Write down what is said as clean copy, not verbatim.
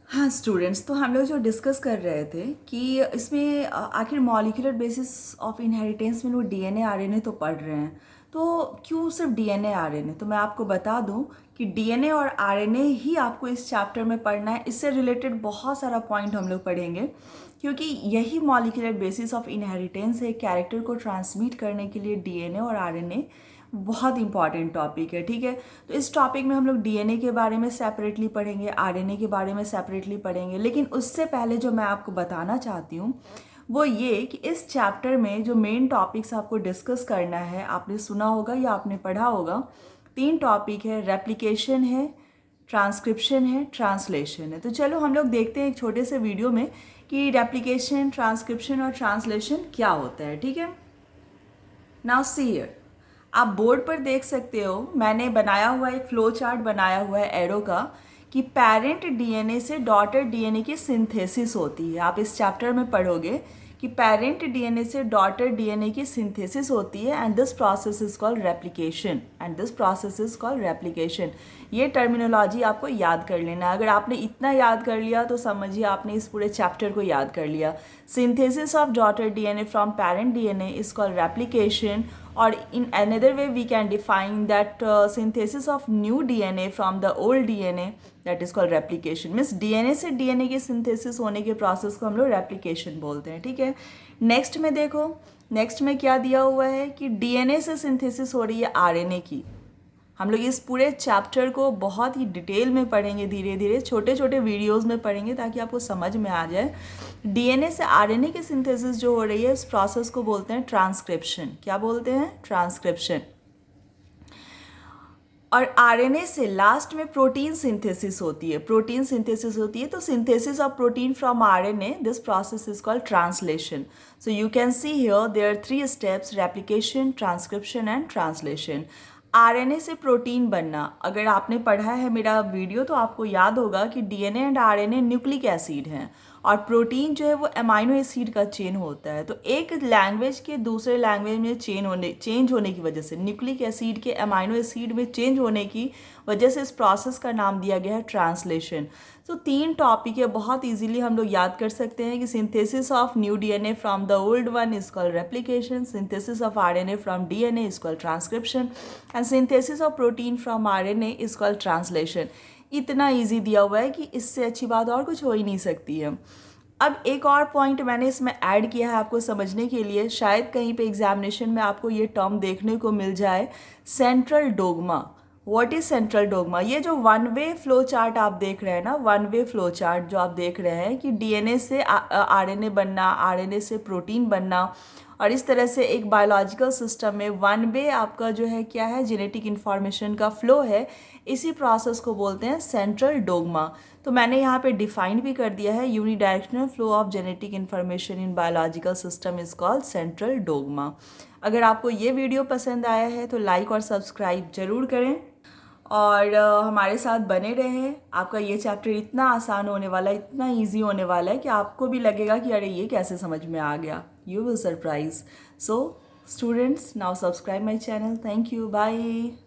हाँ स्टूडेंट्स, तो हम लोग जो डिस्कस कर रहे थे कि इसमें आखिर मॉलिक्यूलर बेसिस ऑफ इनहेरिटेंस में वो डीएनए आरएनए तो पढ़ रहे हैं, तो क्यों सिर्फ डीएनए आरएनए? तो मैं आपको बता दूं कि डीएनए और आरएनए ही आपको इस चैप्टर में पढ़ना है। इससे रिलेटेड बहुत सारा पॉइंट हम लोग पढ़ेंगे, क्योंकि यही मॉलिक्यूलर बेसिस ऑफ इनहेरिटेंस है। कैरेक्टर को ट्रांसमिट करने के लिए डीएनए और आरएनए बहुत इंपॉर्टेंट टॉपिक है, ठीक है। तो इस टॉपिक में हम लोग डीएनए के बारे में सेपरेटली पढ़ेंगे, आरएनए के बारे में सेपरेटली पढ़ेंगे। लेकिन उससे पहले जो मैं आपको बताना चाहती हूँ वो ये कि इस चैप्टर में जो मेन टॉपिक्स आपको डिस्कस करना है, आपने सुना होगा या आपने पढ़ा होगा, 3 टॉपिक है। रेप्लिकेशन है, ट्रांसक्रिप्शन है, ट्रांसलेशन है। तो चलो हम लोग देखते हैं एक छोटे से वीडियो में कि रेप्लिकेशन, ट्रांसक्रिप्शन और ट्रांसलेशन क्या होता है, ठीक है। नाउ सी हियर, आप बोर्ड पर देख सकते हो, मैंने बनाया हुआ एक फ्लो चार्ट बनाया हुआ है एरो का, कि पेरेंट डीएनए से डॉटर डीएनए की सिंथेसिस होती है। आप इस चैप्टर में पढ़ोगे कि पेरेंट डीएनए से डॉटर डीएनए की सिंथेसिस होती है, and this process is called replication, and this process is called replication. ये टर्मिनोलॉजी आपको याद कर लेना है। अगर आपने इतना याद कर लिया तो समझिए आपने इस पूरे चैप्टर को याद कर लिया। Synthesis of daughter DNA from parent DNA is called replication, or in another way we can define that synthesis of new DNA from the old DNA, that is called replication। Means DNA से DNA की synthesis होने के process को हम लोग replication बोलते हैं, ठीक है। नेक्स्ट में देखो, नेक्स्ट में क्या दिया हुआ है कि DNA से सिंथेसिस हो रही है RNA की। हम लोग इस पूरे चैप्टर को बहुत ही डिटेल में पढ़ेंगे, धीरे धीरे छोटे छोटे वीडियोस में पढ़ेंगे ताकि आपको समझ में आ जाए। डीएनए से आरएनए की सिंथेसिस जो हो रही है, इस प्रोसेस को बोलते हैं ट्रांसक्रिप्शन। क्या बोलते हैं? ट्रांसक्रिप्शन। और आरएनए से लास्ट में प्रोटीन सिंथेसिस होती है, प्रोटीन सिंथेसिस होती है। तो synthesis of protein from RNA, this process is called translation. So you can see here there are 3 steps: replication, transcription and translation. RNA से प्रोटीन बनना, अगर आपने पढ़ा है मेरा वीडियो तो आपको याद होगा कि DNA and RNA nucleic acid हैं, और प्रोटीन जो है वो अमाइनो एसिड का चेन होता है। तो एक लैंग्वेज के दूसरे लैंग्वेज में चेंज होने की वजह से, न्यूक्लिक एसिड के अमाइनो एसिड में चेंज होने की वजह से इस प्रोसेस का नाम दिया गया है ट्रांसलेशन। तो 3 टॉपिक है, बहुत इजीली हम लोग याद कर सकते हैं कि synthesis of new DNA from the old one is called replication, synthesis of RNA from DNA is called transcription, and synthesis of protein from RNA is called translation. इतना ईजी दिया हुआ है कि इससे अच्छी बात और कुछ हो ही नहीं सकती है। अब एक और पॉइंट मैंने इसमें ऐड किया है आपको समझने के लिए, शायद कहीं पे एग्जामिनेशन में आपको ये टर्म देखने को मिल जाए, central dogma. What is central dogma? ये जो 1 वे फ्लो चार्ट आप देख रहे हैं ना, 1 वे फ्लो चार्ट जो आप देख रहे हैं कि डीएनए से आरएनए बनना, आरएनए से प्रोटीन बनना, और इस तरह से एक बायोलॉजिकल सिस्टम में 1 वे आपका जो है क्या है, जेनेटिक इन्फॉर्मेशन का फ्लो है। इसी प्रोसेस को बोलते हैं सेंट्रल डोगमा। तो मैंने यहाँ पे डिफाइन भी कर दिया है, unidirectional flow of genetic information in biological system is called central dogma. अगर आपको ये वीडियो पसंद आया है तो लाइक और सब्सक्राइब जरूर करें, और हमारे साथ बने रहें। आपका ये चैप्टर इतना आसान होने वाला है, इतना ईजी होने वाला है कि आपको भी लगेगा कि अरे ये कैसे समझ में आ गया। You will surprise. So students, now subscribe my channel. Thank you, bye.